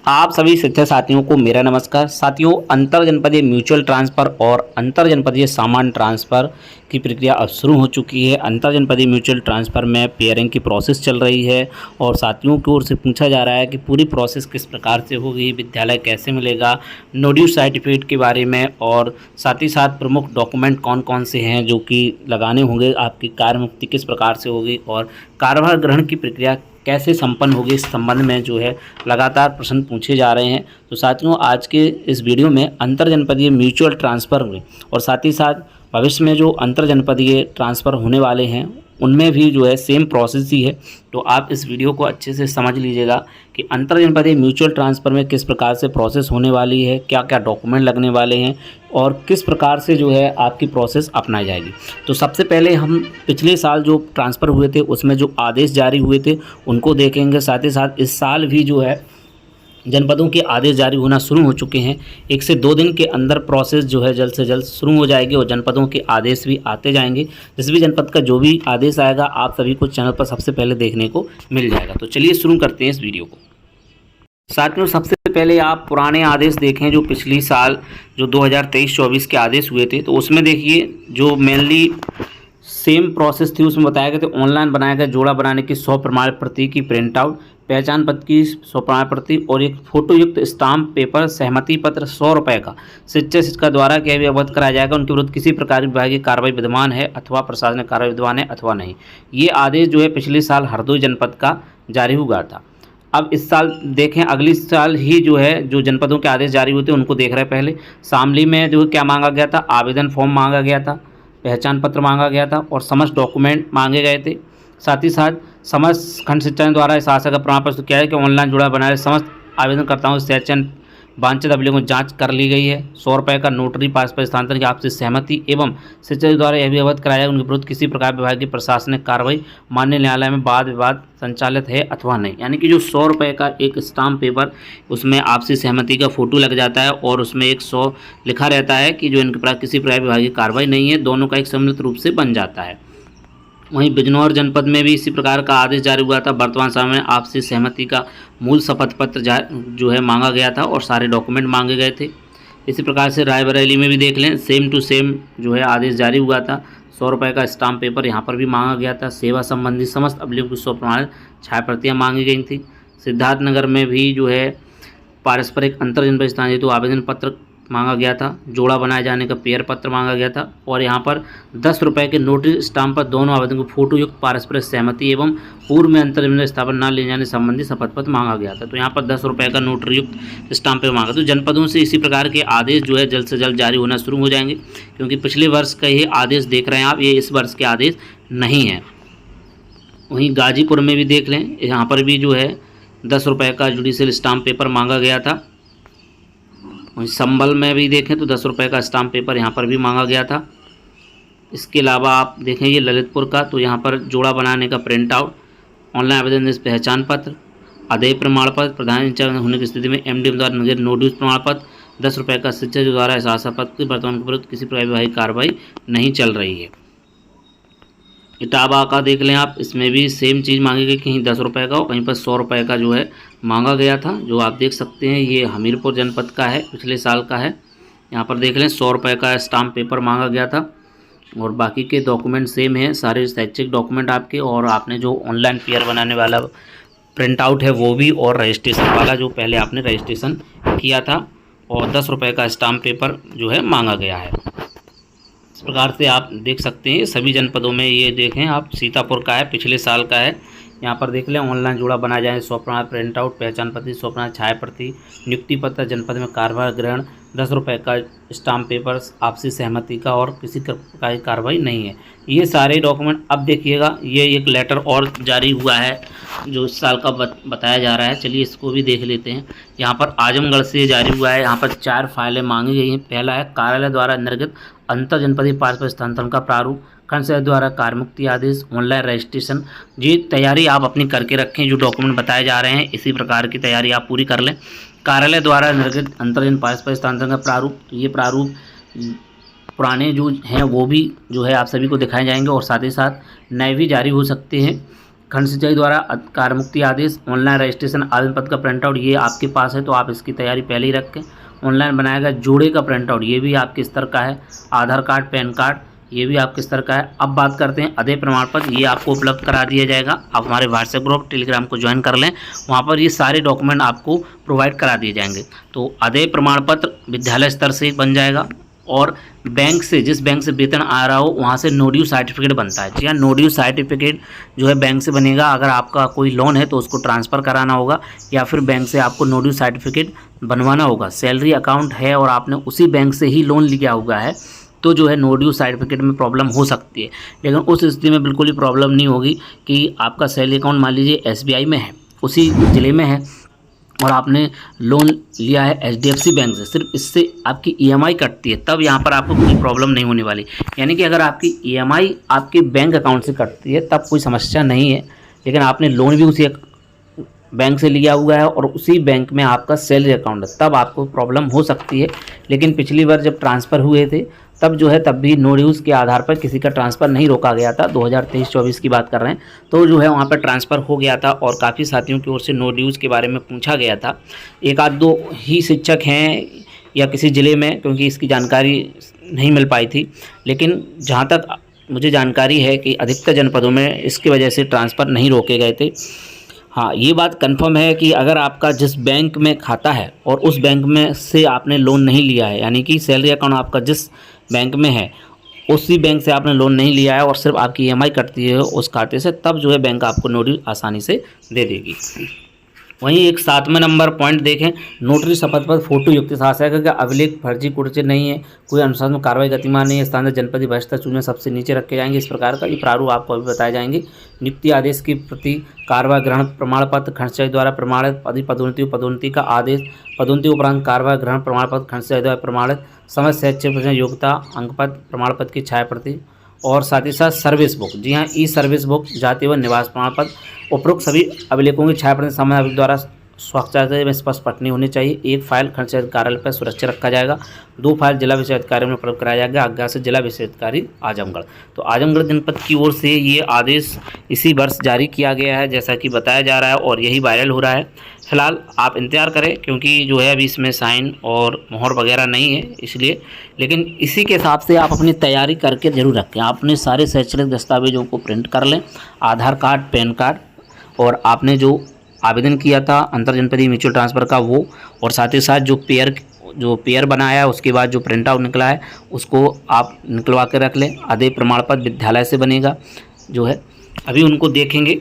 आप सभी शिक्षक साथियों को मेरा नमस्कार। साथियों, अंतर जनपदीय म्यूचुअल ट्रांसफ़र और अंतर जनपदीय सामान ट्रांसफ़र की प्रक्रिया अब शुरू हो चुकी है। अंतर जनपदीय म्यूचुअल ट्रांसफ़र में पेयरिंग की प्रोसेस चल रही है और साथियों की ओर से पूछा जा रहा है कि पूरी प्रोसेस किस प्रकार से होगी, विद्यालय कैसे मिलेगा, नोड्यूस सर्टिफिकेट के बारे में और साथ ही साथ प्रमुख डॉक्यूमेंट कौन कौन से हैं जो कि लगाने होंगे, आपकी कार्य मुक्ति किस प्रकार से होगी और कार्यभार ग्रहण की प्रक्रिया कैसे संपन्न होगी, इस संबंध में जो है लगातार प्रश्न पूछे जा रहे हैं। तो साथियों, आज के इस वीडियो में अंतर जनपदीय म्यूचुअल ट्रांसफ़र में और साथ ही साथ भविष्य में जो अंतर जनपदीय ट्रांसफ़र होने वाले हैं उनमें भी जो है सेम प्रोसेस ही है। तो आप इस वीडियो को अच्छे से समझ लीजिएगा कि अंतर जनपदीय म्यूचुअल ट्रांसफ़र में किस प्रकार से प्रोसेस होने वाली है, क्या क्या डॉक्यूमेंट लगने वाले हैं और किस प्रकार से जो है आपकी प्रोसेस अपनाई जाएगी। तो सबसे पहले हम पिछले साल जो ट्रांसफ़र हुए थे उसमें जो आदेश जारी हुए थे उनको देखेंगे। साथ ही साथ इस साल भी जो है जनपदों के आदेश जारी होना शुरू हो चुके हैं। 1 से 2 दिन के अंदर प्रोसेस जो है जल्द से जल्द शुरू हो जाएगी और जनपदों के आदेश भी आते जाएंगे। जिस भी जनपद का जो भी आदेश आएगा आप सभी को चैनल पर सबसे पहले देखने को मिल जाएगा। तो चलिए शुरू करते हैं इस वीडियो को। साथियों, सबसे पहले आप पुराने आदेश देखें जो पिछली साल जो 2023-24 के आदेश हुए थे। तो उसमें देखिए जो मेनली सेम प्रोसेस थी उसमें बताया गया था ऑनलाइन बनाया गया जोड़ा बनाने की 100 प्रमाण प्रति की प्रिंट आउट, पहचान पत्र की 100 प्रमाण प्रति और एक फोटोयुक्त स्टाम्प पेपर सहमति पत्र 100 रुपये का शिक्षक द्वारा क्या भी अवगत कराया जाएगा। उनके विरुद्ध किसी प्रकार की विभागीय कार्रवाई विद्यमान है अथवा प्रशासनिक कार्रवाई विद्यमान है अथवा नहीं। ये आदेश जो है पिछले साल हरदोई जनपद का जारी हुआ था। अब इस साल देखें, अगली साल ही जो है जो जनपदों के आदेश जारी हुए थे उनको देख रहे हैं। पहले शामली में जो क्या मांगा गया था, आवेदन फॉर्म मांगा गया था, पहचान पत्र मांगा गया था और समस्त डॉक्यूमेंट मांगे गए थे। साथ ही साथ समस्त खंड शिक्षा द्वारा शासक का प्रमाण पत्र क्या है कि ऑनलाइन जुड़ा बना रहे समस्त आवेदनकर्ताओं से सैंक्शन वांछित अभिलेखों की जांच कर ली गई है। 100 रुपये का नोटरी पास पर स्थानांतरण की आपसी सहमति एवं शिक्षक द्वारा यह भी अवगत कराया है उनके विरुद्ध किसी प्रकार विभागीय प्रशासनिक कार्रवाई मान्य न्यायालय में वाद विवाद संचालित है अथवा नहीं। यानी कि जो 100 रुपये का एक स्टाम्प पेपर उसमें आपसी सहमति का फोटो लग जाता है और उसमें 100 लिखा रहता है कि जो इनके पास किसी प्रकार विभागीय कार्रवाई नहीं है, दोनों का एक सम्मिलित रूप से बन जाता है। वहीं बिजनौर जनपद में भी इसी प्रकार का आदेश जारी हुआ था। वर्तमान समय में आपसी सहमति का मूल शपथ पत्र जो है मांगा गया था और सारे डॉक्यूमेंट मांगे गए थे। इसी प्रकार से रायबरेली में भी देख लें, सेम टू सेम जो है आदेश जारी हुआ था। 100 रुपये का स्टाम्प पेपर यहाँ पर भी मांगा गया था। सेवा संबंधी समस्त अभिलेखों की 100 प्रमाण छाया प्रतियाँ मांगी गई थी। सिद्धार्थनगर में भी जो है पारस्परिक अंतर जनपद स्थानीय तो आवेदन पत्र मांगा गया था, जोड़ा बनाए जाने का पेयर पत्र मांगा गया था और यहाँ पर 10 रुपये के नोटिस स्टाम्प पर दोनों आवेदन को फोटो युक्त पारस्परिक सहमति एवं पूर्व में अंतर जनपद स्थापना न ले जाने संबंधी शपथ पत्र मांगा गया था। तो यहाँ पर 10 रुपये का नोटरी युक्त स्टाम्प पे मांगा। तो जनपदों से इसी प्रकार के आदेश जो है जल्द से जल्द जारी होना शुरू हो जाएंगे, क्योंकि पिछले वर्ष का ये आदेश देख रहे हैं आप, ये इस वर्ष के आदेश नहीं है। वहीं गाजीपुर में भी देख लें, यहाँ पर भी जो है 10 रुपये का जुडिशियल स्टाम्प पेपर मांगा गया था। वहीं संबल में भी देखें तो 10 रुपये का स्टाम्प पेपर यहाँ पर भी मांगा गया था। इसके अलावा आप देखें ये ललितपुर का, तो यहाँ पर जोड़ा बनाने का प्रिंट आउट, ऑनलाइन आवेदन पहचान पत्र, अदेय प्रमाण पत्र, प्रधान इंचार्ज होने की स्थिति में एमडी द्वारा निर्गत नोटिस प्रमाण पत्र, 10 रुपये का शिक्षक द्वारा शासन पत्र की वर्तमान के विरुद्ध किसी प्रकार की विभागीय कार्रवाई नहीं चल रही है। इटावा का देख लें आप, इसमें भी सेम चीज़ मांगी गई, कहीं 10 रुपये का और कहीं पर 100 रुपये का जो है मांगा गया था। जो आप देख सकते हैं ये हमीरपुर जनपद का है, पिछले साल का है। यहाँ पर देख लें 100 रुपये का स्टाम्प पेपर मांगा गया था और बाकी के डॉक्यूमेंट सेम है, सारे शैक्षिक डॉक्यूमेंट आपके, और आपने जो ऑनलाइन पेयर बनाने वाला प्रिंट आउट है वो भी, और रजिस्ट्रेशन वाला जो पहले आपने रजिस्ट्रेशन किया था, और 10 रुपये का स्टाम्प पेपर जो है मांगा गया है। इस प्रकार से आप देख सकते हैं सभी जनपदों में। ये देखें आप, सीतापुर का है, पिछले साल का है। यहाँ पर देख लें ऑनलाइन जोड़ा बनाया जाए 100 प्रमाण प्रिंट आउट, पहचान पत्र 100 प्रमाण छाया प्रति, नियुक्ति पत्र, जनपद में कार्यभार ग्रहण, 10 रुपये का स्टाम्प पेपर, आपसी सहमति का और किसी प्रकार की कार्रवाई नहीं है। ये सारे डॉक्यूमेंट अब देखिएगा, ये एक लेटर और जारी हुआ है जो इस साल का बताया जा रहा है। चलिए इसको भी देख लेते हैं। यहाँ पर आजमगढ़ से जारी हुआ है। यहाँ पर 4 फाइलें मांगी गई हैं। पहला है कार्यालय द्वारा निर्गत अंतर जनपदीय पारस्परिक स्थानांतरण का प्रारूप, खंड शिक्षा द्वारा कार्यमुक्ति आदेश, ऑनलाइन रजिस्ट्रेशन। ये तैयारी आप अपनी करके रखें, जो डॉक्यूमेंट बताए जा रहे हैं इसी प्रकार की तैयारी आप पूरी कर लें। कार्यालय द्वारा निर्गत अंतर जनपदीय पारस्परिक स्थानांतरण का प्रारूप, ये प्रारूप पुराने जो हैं वो भी जो है आप सभी को दिखाए जाएंगे और साथ ही साथ नए भी जारी हो सकते हैं। खंड सिंचाई द्वारा कार्य मुक्ति आदेश, ऑनलाइन रजिस्ट्रेशन आवेदन पत्र का प्रिंट आउट, ये आपके पास है तो आप इसकी तैयारी पहले ही रखें। ऑनलाइन बनाया गया जोड़े का प्रिंट आउट, ये भी आपके स्तर का है। आधार कार्ड, पैन कार्ड, ये भी आपके स्तर का है। अब बात करते हैं अदय प्रमाण पत्र, ये आपको उपलब्ध करा दिया जाएगा। आप हमारे व्हाट्सएप ग्रुप टेलीग्राम को ज्वाइन कर लें, वहाँ पर ये सारे डॉक्यूमेंट आपको प्रोवाइड करा दिए जाएंगे। तो अदय प्रमाण पत्र विद्यालय स्तर से बन जाएगा और बैंक से, जिस बैंक से वेतन आ रहा हो वहाँ से नो ड्यू सर्टिफिकेट बनता है। जी हाँ, नो ड्यू सर्टिफिकेट जो है बैंक से बनेगा। अगर आपका कोई लोन है तो उसको ट्रांसफ़र कराना होगा या फिर बैंक से आपको नो ड्यू सर्टिफिकेट बनवाना होगा। सैलरी अकाउंट है और आपने उसी बैंक से ही लोन लिया हुआ है तो जो है नो ड्यू सर्टिफिकेट में प्रॉब्लम हो सकती है, लेकिन उस स्थिति में बिल्कुल ही प्रॉब्लम नहीं होगी कि आपका सैलरी अकाउंट मान लीजिए SBI में है, उसी ज़िले में है और आपने लोन लिया है HDFC बैंक से, सिर्फ इससे आपकी EMI कटती है, तब यहाँ पर आपको कोई प्रॉब्लम नहीं होने वाली। यानी कि अगर आपकी EMI आपके बैंक अकाउंट से कटती है तब कोई समस्या नहीं है, लेकिन आपने लोन भी उसी बैंक से लिया हुआ है और उसी बैंक में आपका सैलरी अकाउंट है, तब आपको प्रॉब्लम हो सकती है। लेकिन पिछली बार जब ट्रांसफ़र हुए थे तब जो है तब भी नो ड्यूज़ के आधार पर किसी का ट्रांसफ़र नहीं रोका गया था। 2023-24 की बात कर रहे हैं, तो जो है वहाँ पर ट्रांसफ़र हो गया था और काफ़ी साथियों की ओर से नो ड्यूज़ के बारे में पूछा गया था। एक आध दो ही शिक्षक हैं या किसी ज़िले में, क्योंकि इसकी जानकारी नहीं मिल पाई थी, लेकिन जहाँ तक मुझे जानकारी है कि अधिकतर जनपदों में इसकी वजह से ट्रांसफ़र नहीं रोके गए थे। हाँ, ये बात कंफर्म है कि अगर आपका जिस बैंक में खाता है और उस बैंक में से आपने लोन नहीं लिया है, यानी कि सैलरी अकाउंट आपका जिस बैंक में है उसी बैंक से आपने लोन नहीं लिया है और सिर्फ आपकी EMI कटती है उस खाते से, तब जो है बैंक आपको नो ड्यू आसानी से दे देगी। वहीं एक 7वें नंबर पॉइंट देखें, नोटरी शपथ पर फोटो युक्त शासक का अभिलेख फर्जी कुर्चे नहीं है, कोई अनुसार में कार्रवाई गतिमान नहीं है, स्थानीय जनपदीय बहिष्तर चुने सबसे नीचे रखे जाएंगे। इस प्रकार का ये प्रारूप आपको अभी बताए जाएंगे। नियुक्ति आदेश की प्रति, कार्रवाई ग्रहण प्रमाण पत्र खंड सिंचाई द्वारा प्रमाणित, पदोन्नति का आदेश, पदोन्नति उपरांत कार्रवाई ग्रहण प्रमाण पत्र खंड सिंचाई द्वारा प्रमाणित, समझ शैक्षिक योग्यता अंक पत्र प्रमाण पत्र की छाया प्रति और साथ ही साथ सर्विस बुक, जी हाँ, ई सर्विस बुक, जाति व निवास प्रमाण पत्र। उपरोक्त सभी अभिलेखों की छाया प्रति संबंधित अभिलेख द्वारा स्वाक्षर में स्पष्ट पटनी होनी चाहिए। एक फाइल खंड सिंचाई कार्यालय पर सुरक्षित रखा जाएगा, 2 फाइल जिला विषय अधिकारी में उपलब्ध कराया जाएगा। आज्ञा से जिला विषय अधिकारी आजमगढ़। तो आजमगढ़ जनपद की ओर से ये आदेश इसी वर्ष जारी किया गया है, जैसा कि बताया जा रहा है और यही वायरल हो रहा है। फिलहाल आप इंतजार करें, क्योंकि जो है अभी इसमें साइन और मोहर वगैरह नहीं है इसलिए, लेकिन इसी के हिसाब से आप अपनी तैयारी करके जरूर रखें। आपने सारे शैक्षणिक दस्तावेजों को प्रिंट कर लें, आधार कार्ड, पैन कार्ड और आपने जो आवेदन किया था अंतर जनपदीय म्यूचुअल ट्रांसफ़र का वो, और साथ ही साथ जो पेयर बनाया है उसके बाद जो प्रिंट आउट निकला है उसको आप निकलवा के रख लें। अदय प्रमाण पत्र विद्यालय से बनेगा जो है, अभी उनको देखेंगे।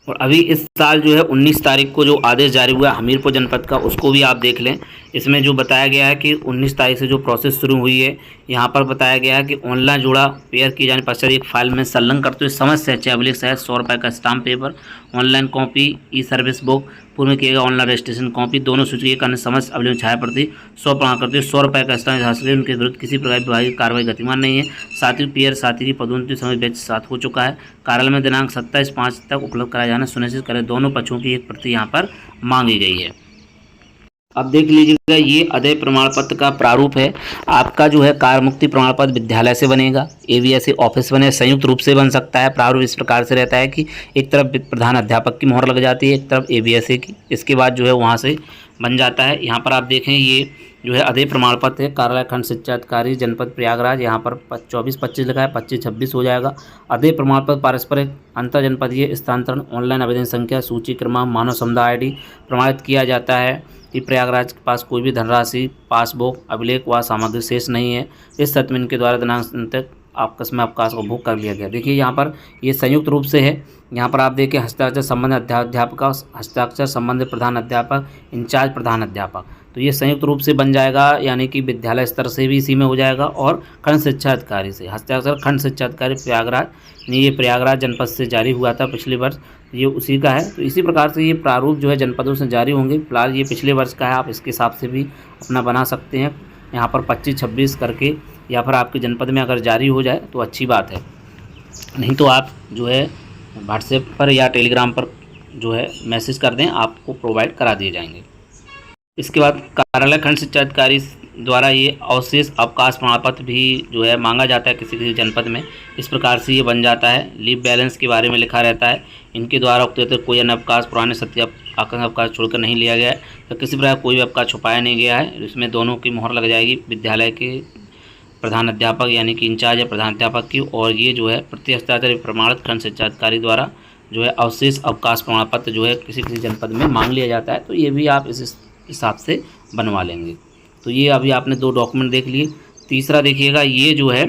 और अभी इस साल जो है 19 तारीख को जो आदेश जारी हुआ है हमीरपुर जनपद का, उसको भी आप देख लें। इसमें जो बताया गया है कि 19 तारीख से जो प्रोसेस शुरू हुई है, यहाँ पर बताया गया है कि ऑनलाइन जोड़ा पेयर किए जाने पश्चात एक फाइल में संलग्न करते हुए समझ से अभिलेख सहित 100 रुपये का स्टाम्प पेपर, ऑनलाइन कॉपी, ई सर्विस बुक, पूर्व में किएगा ऑनलाइन रजिस्ट्रेशन कॉपी, दोनों सूची के कारण समझ अभिलेख छाया प्रति 100 प्रमाण करते हुए 100 रुपये का स्टाम्प हासिल, उनके विरुद्ध किसी प्रकार की विभागीय कार्रवाई गतिमान नहीं है। साथी पेयर साथी की पदोन्नति समय बैच साथ हो चुका है। कार्यालय में दिनांक 27/5 तक उपलब्ध कराया जाना सुनिश्चित करें। दोनों पक्षों की एक प्रति यहाँ पर मांगी गई है। अब देख लीजिएगा, ये अदय प्रमाण पत्र का प्रारूप है। आपका जो है कार्य मुक्ति प्रमाण पत्र विद्यालय से बनेगा, ABSA ऑफिस बने, संयुक्त रूप से बन सकता है। प्रारूप इस प्रकार से रहता है कि एक तरफ प्रधान अध्यापक की मोहर लग जाती है, एक तरफ ABSA की, इसके बाद जो है वहाँ से बन जाता है। यहाँ पर आप देखें, ये जो है अदय प्रमाण पत्र है, कार्यालय खंड शिक्षा अधिकारी जनपद प्रयागराज, यहाँ पर 24-25 लिखा है, 25-26 हो जाएगा। अदय प्रमाण पत्र पारस्परिक अंतर जनपदीय स्थानांतरण, ऑनलाइन आवेदन संख्या, सूची क्रमांक, मानव समुदाय ID प्रमाणित किया जाता है कि प्रयागराज के पास कोई भी धनराशि, पासबुक, अभिलेख व सामग्री शेष नहीं है। इस सतमिन के द्वारा दिनांक तक आपस में अवकाश को बुक कर लिया गया। देखिए यहाँ पर ये संयुक्त रूप से है। यहाँ पर आप देखिए, हस्ताक्षर संबंधित अध्यापक, हस्ताक्षर संबंधित प्रधान अध्यापक, इंचार्ज प्रधान अध्यापक, तो ये संयुक्त रूप से बन जाएगा, यानी कि विद्यालय स्तर से भी इसी में हो जाएगा और खंड शिक्षा अधिकारी से। हस्ताक्षर खंड शिक्षा अधिकारी प्रयागराज, ये प्रयागराज जनपद से जारी हुआ था पिछले वर्ष, ये उसी का है। तो इसी प्रकार से ये प्रारूप जो है जनपदों से जारी होंगे। फिलहाल ये पिछले वर्ष का है, आप इसके हिसाब से भी अपना बना सकते हैं। यहाँ पर 25-26 करके, या फिर आपके जनपद में अगर जारी हो जाए तो अच्छी बात है, नहीं तो आप जो है व्हाट्सएप पर या टेलीग्राम पर जो है मैसेज कर दें, आपको प्रोवाइड करा दिए जाएंगे। इसके बाद कार्यालय खंड शिक्षा अधिकारी द्वारा ये अवशेष अवकाश प्रमाण पत्र भी जो है मांगा जाता है किसी किसी जनपद में। इस प्रकार से ये बन जाता है। लीव बैलेंस के बारे में लिखा रहता है। इनके द्वारा उक्त कोई अन्य अवकाश पुराने सत्य आकांक्षा अवकाश छोड़कर नहीं लिया गया है, तो किसी प्रकार कोई भी अवकाश छुपाया नहीं गया है। इसमें दोनों की मोहर लग जाएगी, विद्यालय के प्रधान अध्यापक यानी कि इंचार्ज या प्रधान अध्यापक की, और ये जो है प्रति हस्ताक्षर प्रमाणित खंड शिक्षा अधिकारी द्वारा जो है अवशेष अवकाश प्रमाण पत्र जो है किसी किसी जनपद में मांग लिया जाता है। तो ये भी आप इस हिसाब से बनवा लेंगे। तो ये अभी आपने 2 डॉक्यूमेंट देख लिए। तीसरा देखिएगा, ये जो है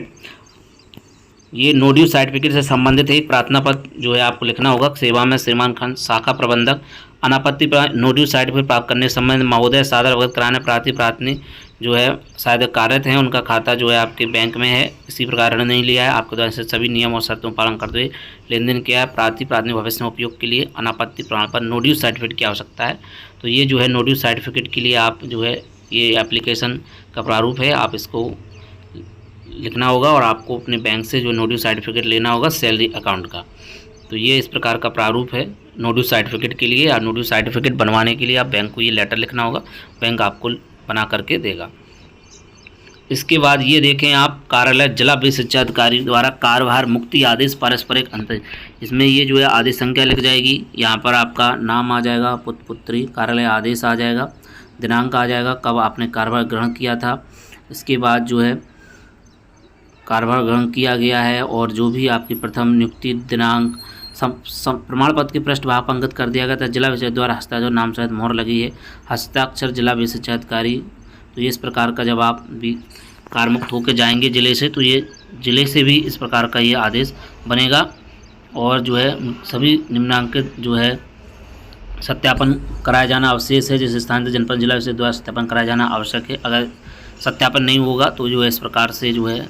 ये नो ड्यू सर्टिफिकेट से संबंधित एक प्रार्थना पत्र जो है आपको लिखना होगा। सेवा में श्रीमान खंड शाखा प्रबंधक अनापत्ति पर नो ड्यू सर्टिफिकेट प्राप्त करने संबंध महोदय सादर अवगत कराने प्रार्थी प्रार्थनी जो है शायद कार्यरत हैं, उनका खाता जो है आपके बैंक में है, इसी प्रकार ऋण नहीं लिया है, आपके द्वारा से सभी नियम और शर्तों का पालन करते हुए लेन देन किया है। प्रार्थी प्राथमिक भविष्य में उपयोग के लिए अनापत्ति प्रमाण पर नो ड्यू सर्टिफिकेट की आवश्यकता है। तो ये जो है नो ड्यू सर्टिफिकेट के लिए आप जो है ये एप्लीकेशन का प्रारूप है, आप इसको लिखना होगा और आपको अपने बैंक से जो नो ड्यू सर्टिफिकेट लेना होगा सैलरी अकाउंट का। तो ये इस प्रकार का प्रारूप है नो ड्यू सर्टिफिकेट के लिए। और नो ड्यू सर्टिफिकेट बनवाने के लिए आप बैंक को ये लेटर लिखना होगा, बैंक आपको बना करके देगा। इसके बाद ये देखें आप, कार्यालय जिला विशेष शिक्षा अधिकारी द्वारा कार्यभार मुक्ति आदेश पारस्परिक अंतर, इसमें ये जो है आदेश संख्या लिख जाएगी। यहाँ पर आपका नाम आ जाएगा, पुत्र पुत्री, कार्यालय आदेश आ जाएगा, दिनांक आ जाएगा, कब आपने कार्यभार ग्रहण किया था। इसके बाद जो है कार्यभार ग्रहण किया गया है और जो भी आपकी प्रथम नियुक्ति दिनांक प्रमाण पत्र के पृष्ठभाग पर अंकित कर दिया गया था। जिला विशेष द्वारा हस्ताक्षर नाम सहित मोहर लगी है, हस्ताक्षर जिला विशेष शिक्षा अधिकारी। तो ये इस प्रकार का जब आप भी कार्यमुक्त होकर जाएंगे जिले से, तो ये जिले से भी इस प्रकार का ये आदेश बनेगा। और जो है सभी निम्नांकित जो है सत्यापन कराया जाना अवशेष है, जिस स्थान से जनपद जिला विशेष द्वारा सत्यापन कराया जाना आवश्यक है। अगर सत्यापन नहीं होगा तो जो है इस प्रकार से जो है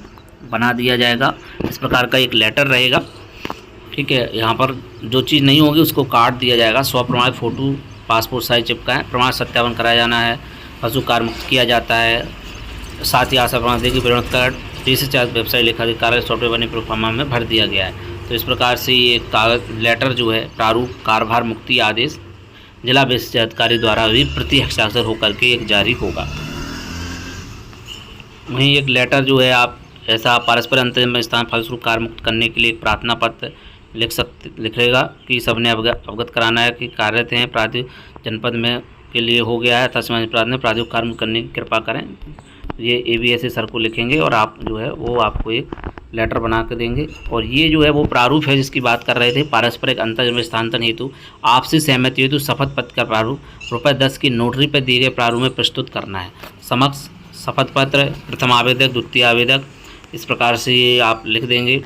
बना दिया जाएगा। इस प्रकार का एक लेटर रहेगा, ठीक है। यहाँ पर जो चीज़ नहीं होगी उसको काट दिया जाएगा। स्वप्रमाणित फ़ोटो पासपोर्ट साइज चिपका है, प्रमाण सत्यापन कराया जाना है, पशु कार्य मुक्त किया जाता है, साथ ही आशा प्रमाण देखिए विवरण कार्ड टीसी4 वेबसाइट लिखा कार्य सॉफ्टवेयर बने प्रोफार्मा में भर दिया गया है। तो इस प्रकार से ये कागज लेटर जो है प्रारूप कार्यभार मुक्ति आदेश जिला विशेष अधिकारी द्वारा भी प्रति हस्ताक्षर होकर के एक जारी होगा। वहीं एक लेटर जो है आप ऐसा पारस्परिक अंतर स्थान फलस्वरूप कार्य मुक्त करने के लिए एक प्रार्थना पत्र लिखेगा कि सबने अवगत कराना है कि कार्यरत हैं प्रार्थी जनपद में के लिए हो गया है, तस्वीर प्रार्थना प्राधिक कार्य करने की कृपा करें। ये ABSA सर को लिखेंगे और आप जो है वो आपको एक लेटर बना के देंगे। और ये जो है वो प्रारूप है जिसकी बात कर रहे थे, पारस्परिक अंतर स्थानांतरण हेतु आपसी सहमति हेतु शपथ पत्र का प्रारूप ₹10 की नोटरी पर दिए गए प्रारूप में प्रस्तुत करना है। समक्ष शपथ पत्र, प्रथम आवेदक, द्वितीय आवेदक, इस प्रकार से ये आप लिख देंगे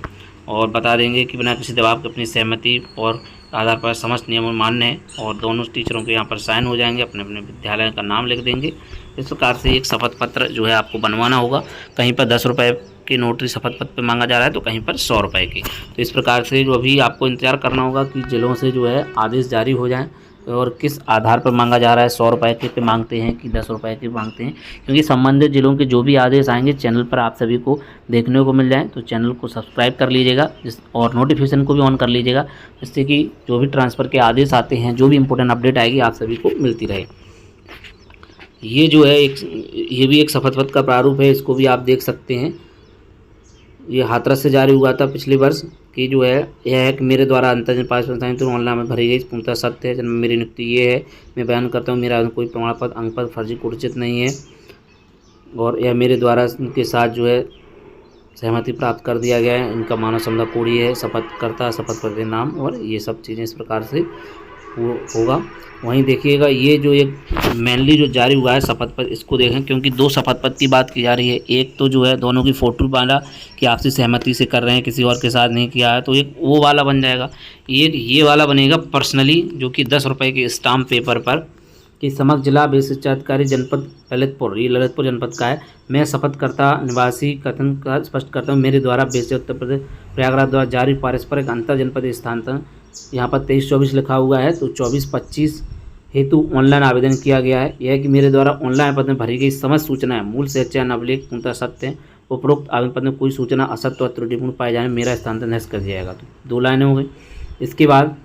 और बता देंगे कि बिना किसी दबाव के अपनी सहमति और आधार पर समस्त नियमों मान्य है। और दोनों टीचरों के यहाँ पर साइन हो जाएंगे, अपने अपने विद्यालय का नाम लिख देंगे। इस प्रकार से एक शपथ पत्र जो है आपको बनवाना होगा। कहीं पर 10 रुपये की नोटरी शपथ पत्र पे मांगा जा रहा है तो कहीं पर 100 रुपये की। तो इस प्रकार से जो अभी आपको इंतजार करना होगा कि जिलों से जो है आदेश जारी हो जाएँ और किस आधार पर मांगा जा रहा है, 100 रुपये के पे मांगते हैं कि 10 रुपये के मांगते हैं। क्योंकि संबंधित जिलों के जो भी आदेश आएंगे चैनल पर आप सभी को देखने को मिल जाए, तो चैनल को सब्सक्राइब कर लीजिएगा और नोटिफिकेशन को भी ऑन कर लीजिएगा, जिससे कि जो भी ट्रांसफ़र के आदेश आते हैं, जो भी इंपॉर्टेंट अपडेट आएगी आप सभी को मिलती रहे। ये जो है ये भी एक शपथ पत्र का प्रारूप है, इसको भी आप देख सकते हैं। ये हाथरस से जारी हुआ था पिछले वर्ष कि जो है यह है कि मेरे द्वारा अंतर्जन पास तो ऑनलाइन में भरी गई पूर्णतः सत्य है। जन्म मेरी नियुक्ति ये है, मैं बयान करता हूँ मेरा कोई प्रमाण पत्र अंक पत्र फर्जी कुर्चित नहीं है और यह मेरे द्वारा इनके साथ जो है सहमति प्राप्त कर दिया गया है। इनका मानव संबंध कोड ये है, शपथकर्ता, शपथ पत्र नाम और ये सब चीज़ें इस प्रकार से होगा। वहीं देखिएगा ये जो एक मेनली जो जारी हुआ है शपथ पत्र, इसको देखें क्योंकि 2 शपथ पत्र की बात की जा रही है। एक तो जो है दोनों की फ़ोटो वाला कि आपसी सहमति से कर रहे हैं, किसी और के साथ नहीं किया है, तो एक वो वाला बन जाएगा। एक ये वाला बनेगा पर्सनली, जो कि 10 रुपये के स्टाम्प पेपर पर कि समग्र जिला विशेष शिक्षा अधिकारी जनपद ललितपुर, ये ललितपुर जनपद का है, मैं शपथकर्ता निवासी कथन का स्पष्ट करता हूँ मेरे द्वारा विशेष उत्तर प्रदेश प्रयागराज द्वारा जारी पारस्परिक अंतर जनपद स्थानांतरण यहाँ पर 23-24 लिखा हुआ है, तो 24-25 हेतु ऑनलाइन आवेदन किया गया है। यह है कि मेरे द्वारा ऑनलाइन पत्र में भरी गई समस्त सूचनाएं मूल से चयन अभिलेख पूर्णतः सत्य है। उपरोक्त आवेदन पत्र में कोई सूचना असत्य और त्रुटिपूर्ण पाए जाने मेरा स्थानांतरण नष्ट कर दिया जाएगा। तो 2 लाइनें हो गई। इसके बाद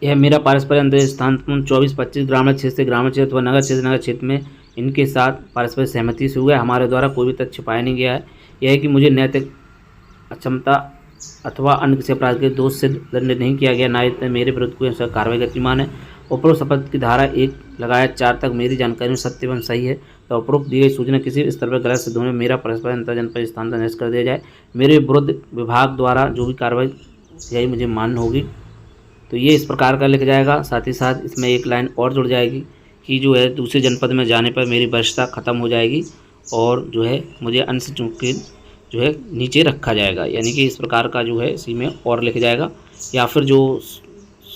यह मेरा पारस्परिक अंतर स्थानांतरण 24-25 ग्रामीण क्षेत्र से ग्रामीण क्षेत्र अथवा नगर क्षेत्र में इनके साथ परस्पर सहमति से हुआ है। हमारे द्वारा कोई भी तथ्य छिपाया नहीं गया है। यह है कि मुझे नैतिक अक्षमता अथवा अन्य किसी अपराध के दोष से दंडित नहीं किया गया, ना ही मेरे विरुद्ध कोई ऐसा कार्रवाई गतिमान है। उपरोक्त शपथ की धारा 1 लगाया 4 तक मेरी जानकारी में सत्य एवं सही है, तो उपरोक्त दी गई सूचना किसी स्तर पर गलत सिद्ध होने में मेरा परस्पर अंतर जनपद स्थानांतरण निरस्त कर दिया जाए। मेरे विरुद्ध विभाग द्वारा जो भी कार्रवाई यही मुझे मान्य होगी। तो ये इस प्रकार का लिख जाएगा। साथ ही साथ इसमें एक लाइन और जुड़ जाएगी कि जो है दूसरे जनपद में जाने पर मेरी वरिष्ठता खत्म हो जाएगी और जो है मुझे अंश चूँकि जो है नीचे रखा जाएगा, यानी कि इस प्रकार का जो है इसी में और लिख जाएगा। या फिर जो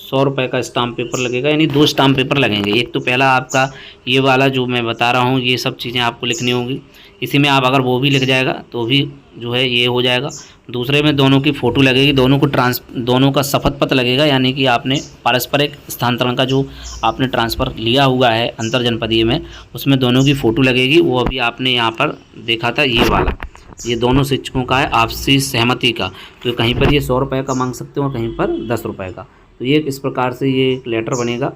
100 रुपये का स्टाम्प पेपर लगेगा, यानी 2 स्टाम्प पेपर लगेंगे। एक तो पहला आपका ये वाला जो मैं बता रहा हूँ, ये सब चीज़ें आपको लिखनी होंगी। इसी में आप अगर वो भी लिख जाएगा तो भी जो है ये हो जाएगा। दूसरे में दोनों की फ़ोटो लगेगी, दोनों का शपथ पत्र लगेगा, यानी कि आपने पारस्परिक स्थानांतरण का जो आपने ट्रांसफ़र लिया हुआ है अंतर जनपदीय में, उसमें दोनों की फ़ोटो लगेगी। वो अभी आपने यहाँ पर देखा था ये वाला, ये दोनों शिक्षकों का है आपसी सहमति का। तो कहीं पर ये 100 रुपये का मांग सकते हो और कहीं पर 10 रुपये का। तो ये इस प्रकार से ये एक लेटर बनेगा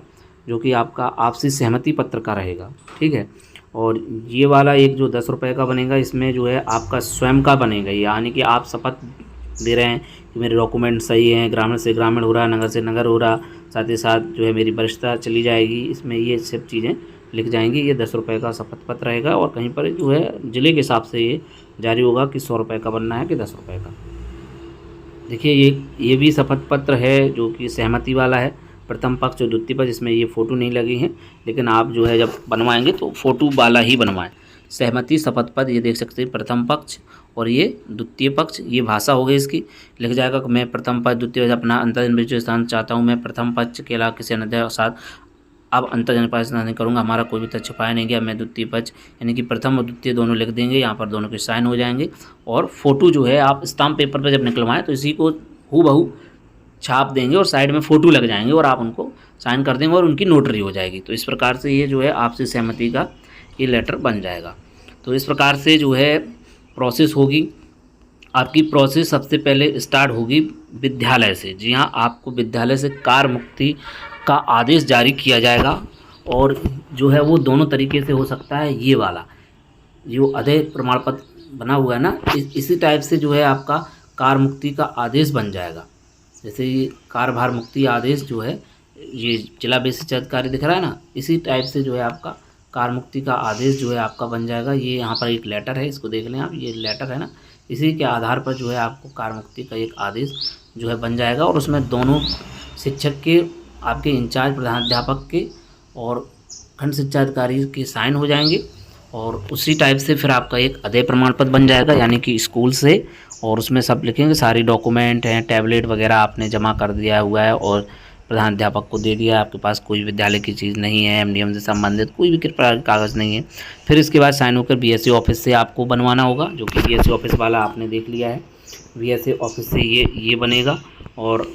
जो कि आपका आपसी सहमति पत्र का रहेगा, ठीक है। और ये वाला एक जो 10 रुपये का बनेगा, इसमें जो है आपका स्वयं का बनेगा, यानी कि आप शपथ दे रहे हैं कि मेरे डॉक्यूमेंट सही हैं, ग्रामीण से ग्रामीण हो रहा, नगर से नगर हो रहा, साथ ही साथ जो है मेरी वरिष्ठता चली जाएगी। इसमें ये सब चीज़ें लिख जाएंगी। ये 10 रुपये का शपथ पत्र रहेगा और कहीं पर जो है ज़िले के हिसाब से ये जारी होगा कि 100 रुपये का बनना है कि 10 रुपये का। देखिए ये भी शपथ पत्र है जो कि सहमति वाला है, प्रथम पक्ष और द्वितीय पक्ष। इसमें ये फ़ोटो नहीं लगी हैं, लेकिन आप जो है जब बनवाएंगे तो फ़ोटो वाला ही बनवाएं। सहमति शपथ पत्र ये देख सकते हैं, प्रथम पक्ष और ये द्वितीय पक्ष। ये भाषा हो गई इसकी, लिख जाएगा कि मैं प्रथम पक्ष द्वितीय पक्ष अपना अंतर जनपद स्थान चाहता हूँ। मैं प्रथम पक्ष के अलावा किसी अन्य साथ अब अंतर जनपद स्थान नहीं करूँगा, हमारा कोई भी तथ्य छुपाया नहीं गया। मैं द्वितीय पक्ष यानी कि प्रथम और द्वितीय दोनों लिख देंगे, यहाँ पर दोनों के साइन हो जाएंगे। और फ़ोटो जो है आप स्टाम्प पेपर पर जब निकलवाएं तो इसी को हूबहू छाप देंगे और साइड में फ़ोटो लग जाएंगे और आप उनको साइन कर देंगे और उनकी नोटरी हो जाएगी। तो इस प्रकार से ये जो है आपसी सहमति का ये लेटर बन जाएगा। तो इस प्रकार से जो है प्रोसेस होगी। आपकी प्रोसेस सबसे पहले स्टार्ट होगी विद्यालय से। जी हाँ, आपको विद्यालय से कार्य मुक्ति का आदेश जारी किया जाएगा और जो है वो दोनों तरीके से हो सकता है। ये वाला जो अधेय प्रमाण पत्र बना हुआ है ना, इसी टाइप से जो है आपका कार्य मुक्ति का आदेश बन जाएगा। जैसे ये कार्यभार मुक्ति आदेश जो है ये जिला बेसिक अधिकारी दिख रहा है ना, इसी टाइप से जो है आपका कार्य मुक्ति का आदेश जो है आपका बन जाएगा। ये यहाँ पर एक लेटर है, इसको देख लें आप, ये लेटर है ना, इसी के आधार पर जो है आपको कार्य मुक्ति का एक आदेश जो है बन जाएगा और उसमें दोनों शिक्षक के, आपके इंचार्ज प्रधानाध्यापक के और खंड शिक्षा अधिकारी के साइन हो जाएंगे और उसी टाइप से फिर आपका एक अधेय प्रमाण पत्र बन जाएगा, यानी कि स्कूल से। और उसमें सब लिखेंगे, सारी डॉक्यूमेंट हैं, टैबलेट वगैरह आपने जमा कर दिया हुआ है और प्रधानाध्यापक को दे दिया। आपके पास कोई विद्यालय की चीज़ नहीं है, एमडीएम से संबंधित कोई भी प्रकार का कागज़ नहीं है। फिर इसके बाद साइन होकर बीएससी ऑफिस से आपको बनवाना होगा, जो कि बीएससी ऑफिस वाला आपने देख लिया है। बीएससी ऑफिस से ये बनेगा और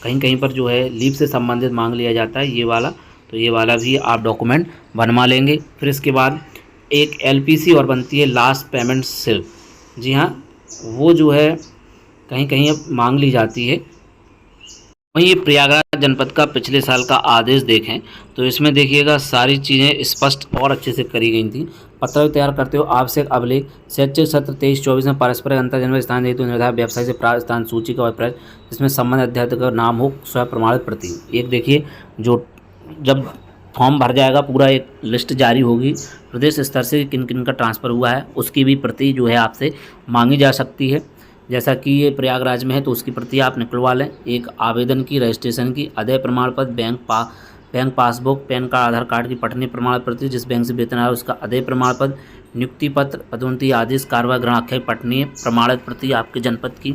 कहीं कहीं पर जो है लीव से संबंधित मांग लिया जाता है ये वाला, तो ये वाला भी आप डॉक्यूमेंट बनवा लेंगे। फिर इसके बाद एक एलपीसी और बनती है लास्ट पेमेंट स्लिप। जी हाँ, वो जो है कहीं कहीं अब मांग ली जाती है। वहीं ये प्रयागराज जनपद का पिछले साल का आदेश देखें तो इसमें देखिएगा सारी चीज़ें स्पष्ट और अच्छे से करी गई थी। पत्र तैयार करते हो आवश्यक अभिलेख शैक्षिक सत्र 23-24 में पारस्परिक अंतर जनपद स्थान हेतु निर्धारित व्यवसाय से प्राप्त स्थान सूची का प्रयोग, जिसमें संबंधित अध्यापक का नाम हो, स्वयं प्रमाणित प्रति। एक देखिए, जो जब फॉर्म भर जाएगा पूरा एक लिस्ट जारी होगी प्रदेश स्तर से किन किन का ट्रांसफ़र हुआ है, उसकी भी प्रति जो है आपसे मांगी जा सकती है। जैसा कि ये प्रयागराज में है तो उसकी प्रति आप निकलवा लें। एक आवेदन की, रजिस्ट्रेशन की, अधेय प्रमाण पत्र, बैंक पासबुक, पैन कार्ड, आधार कार्ड की पठनीय प्रमाण पत्र, जिस बैंक से वेतन आया उसका अधेय प्रमाण पत्र, नियुक्ति पत्र, पदोन्नति आदेश, कार्रवाई ग्रहण आख्यायित पठनीय प्रमाणित प्रति आपके जनपद की,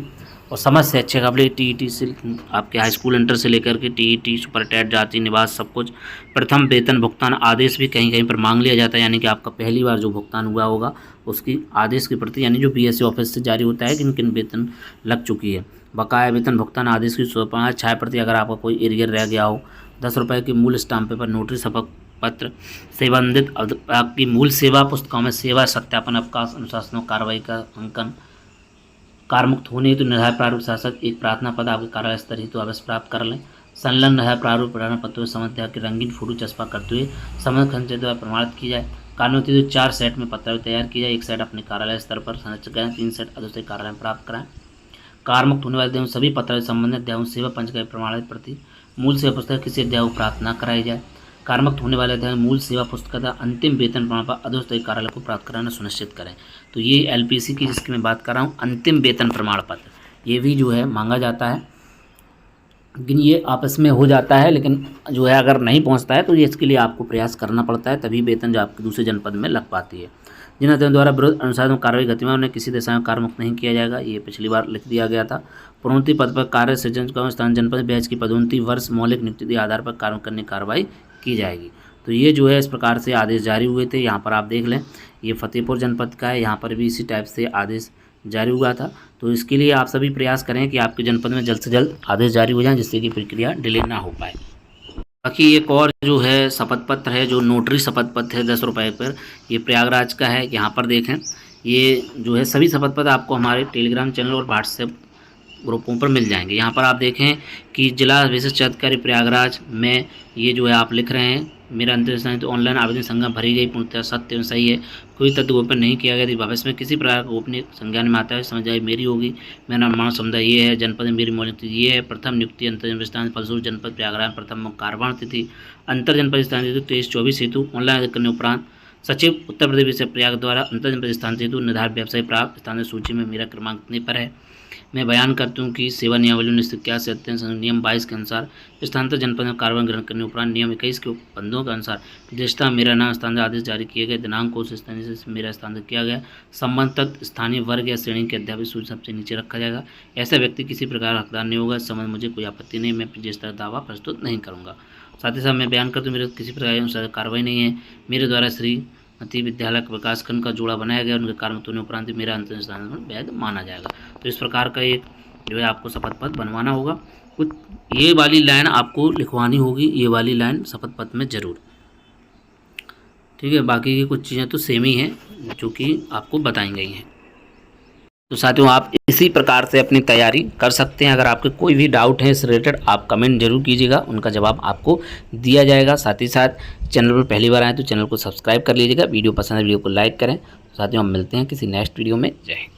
और समस्त शैक्षिक अभिलेख टीईटी से आपके हाई स्कूल इंटर से लेकर के टीईटी, सुपर टेट, जाति निवास, सब कुछ। प्रथम वेतन भुगतान आदेश भी कहीं कहीं पर मांग लिया जाता है, यानी कि आपका पहली बार जो भुगतान हुआ होगा उसकी आदेश की प्रति, यानी जो बीएससी ऑफिस से जारी होता है किन किन वेतन लग चुकी है। बकाया वेतन भुगतान आदेश की 105 छाया प्रति, अगर आपका कोई एरियर रह गया हो। 10 रुपये की मूल स्टाम्प पेपर, नोटरी शपथ पत्र, सेवानिवृत्त आपकी मूल सेवा पुस्तकों में सेवा सत्यापन, अवकाश, अनुशासन, कार्रवाई का अंकन, कार्यमुक्त होने हेतु निर्धारित प्रारूप शासक एक प्रार्थना पद आपके कार्यालय स्तर हेतु अवश्य प्राप्त कर लें। संलग्न निर्धारित प्रारूप प्रमाण पत्रों समझ की रंगीन फोटो चस्पा करते हुए समझ खंड द्वारा प्रमाणित की जाए। कार्यान्वित तो 4 सेट में पत्रावली तैयार की जाए। 1 सेट अपने कार्यालय स्तर पर संरक्षित करें, 3 सेट अधोस्तरीय कार्यालय में प्राप्त कराएं। कारमुक्त होने वाले अध्यायों सभी पत्रावली संबंधित अध्यायों सेवा पंच का प्रमाणित प्रति मूल सेवा पुस्तक किसी अध्याय को प्राप्त न कराई जाए। कारमुक्त होने वाले अध्याय मूल सेवा पुस्तक तथा अंतिम वेतन प्रमाण पत्र अधोस्तरीय कार्यालय को प्राप्त कराना सुनिश्चित करें। तो ये एलपीसी की जिसकी मैं बात कर रहा हूँ, अंतिम वेतन प्रमाण पत्र, ये भी जो है मांगा जाता है, लेकिन ये आपस में हो जाता है, लेकिन जो है अगर नहीं पहुंचता है तो ये इसके लिए आपको प्रयास करना पड़ता है, तभी वेतन जो आपके दूसरे जनपद में लग पाती है। जिन अध्ययन द्वारा विरोध अनुसार कार्रवाई गतिविधियों उन्हें किसी दिशा में कार्यमुक्त नहीं किया जाएगा, ये पिछली बार लिख दिया गया था। प्रोन्नति पद पर कार्य सृजन का स्थान जनपद बैच की पदोन्नति वर्ष मौलिक नियुक्ति के आधार पर कार्य करने की कार्रवाई की जाएगी। तो ये जो है इस प्रकार से आदेश जारी हुए थे। यहाँ पर आप देख लें, ये फतेहपुर जनपद का है, यहाँ पर भी इसी टाइप से आदेश जारी हुआ था। तो इसके लिए आप सभी प्रयास करें कि आपके जनपद में जल्द से जल्द आदेश जारी हो जाए, जिससे कि प्रक्रिया डिले ना हो पाए। बाकी एक और जो है शपथ पत्र है, जो नोटरी शपथ पत्र है 10 रुपये पर, ये प्रयागराज का है। यहाँ पर देखें, ये जो है सभी शपथ पत्र आपको हमारे टेलीग्राम चैनल और व्हाट्सएप ग्रुपों पर मिल जाएंगे। यहाँ पर आप देखें कि जिला विशिष्ट अधिकारी प्रयागराज में ये जो है आप लिख रहे हैं, मेरा अंतिम तो ऑनलाइन आवेदन संज्ञा भरी गई पूर्णतः सत्य एवं सही है, कोई तथ्य गोपनीय नहीं किया गया। यदि भविष्य में किसी प्रकार का गोपनीय संज्ञान में आता है समझाई मेरी होगी। मेरा निर्माण समुदाय ये है, जनपद में मेरी मौलिक तिथि ये है। प्रथम नियुक्ति अंतर जनपद स्थान फलस्वरूप जनपद प्रयागराज प्रथम कार्यभार तिथि अंतर जनपद स्थान हेतु 23-24 हेतु ऑनलाइन आवेदन करने उपरांत सचिव उत्तर प्रदेश विषय प्रयाग द्वारा अंतर जनपद स्थान हेतु निर्धारित व्यवसाय प्राप्त स्थान सूची में मेरा क्रमांक इतने पर है। मैं बयान करता हूँ कि सेवा नियमावली 1981 अत्यंत नियम 22 के अनुसार स्थानांतर जनपद में कार्रवाई ग्रहण करने उपरांत नियम 21 के बंदों के अनुसार विदेशता मेरा नाम स्थानांतर आदेश जारी किए गए, दिनांक को उस स्थानीय से मेरा स्थानांतर किया गया। संबंधित स्थानीय वर्ग या श्रेणी के अध्यापक सूची सबसे नीचे रखा जाएगा। ऐसा व्यक्ति किसी प्रकार हकदार नहीं होगा। इस संबंध मुझे कोई आपत्ति नहीं, मैं विदेशता दावा प्रस्तुत नहीं करूँगा। साथ ही साथ मैं बयान करता हूँ मेरे किसी प्रकार की कार्रवाई नहीं है। मेरे द्वारा श्रीमती विद्यालय का विकासखंड का जोड़ा बनाया गया, उनके कार्यमुक्त होने उपरांत मेरा अंतिम स्थान वैध माना जाएगा। तो इस प्रकार का एक जो है आपको शपथ पत्र बनवाना होगा। कुछ ये वाली लाइन आपको लिखवानी होगी, ये वाली लाइन शपथ पत्र में ज़रूर, ठीक है। बाकी की कुछ चीज़ें तो सेम ही हैं जो कि आपको बताई गई हैं। तो साथियों, आप इसी प्रकार से अपनी तैयारी कर सकते हैं। अगर आपके कोई भी डाउट है इस रिलेटेड, आप कमेंट जरूर कीजिएगा, उनका जवाब आपको दिया जाएगा। साथ ही साथ चैनल पर पहली बार आए तो चैनल को सब्सक्राइब कर लीजिएगा। वीडियो पसंद है वीडियो को लाइक करें। साथियों, हम मिलते हैं किसी नेक्स्ट वीडियो में। जय हिंद।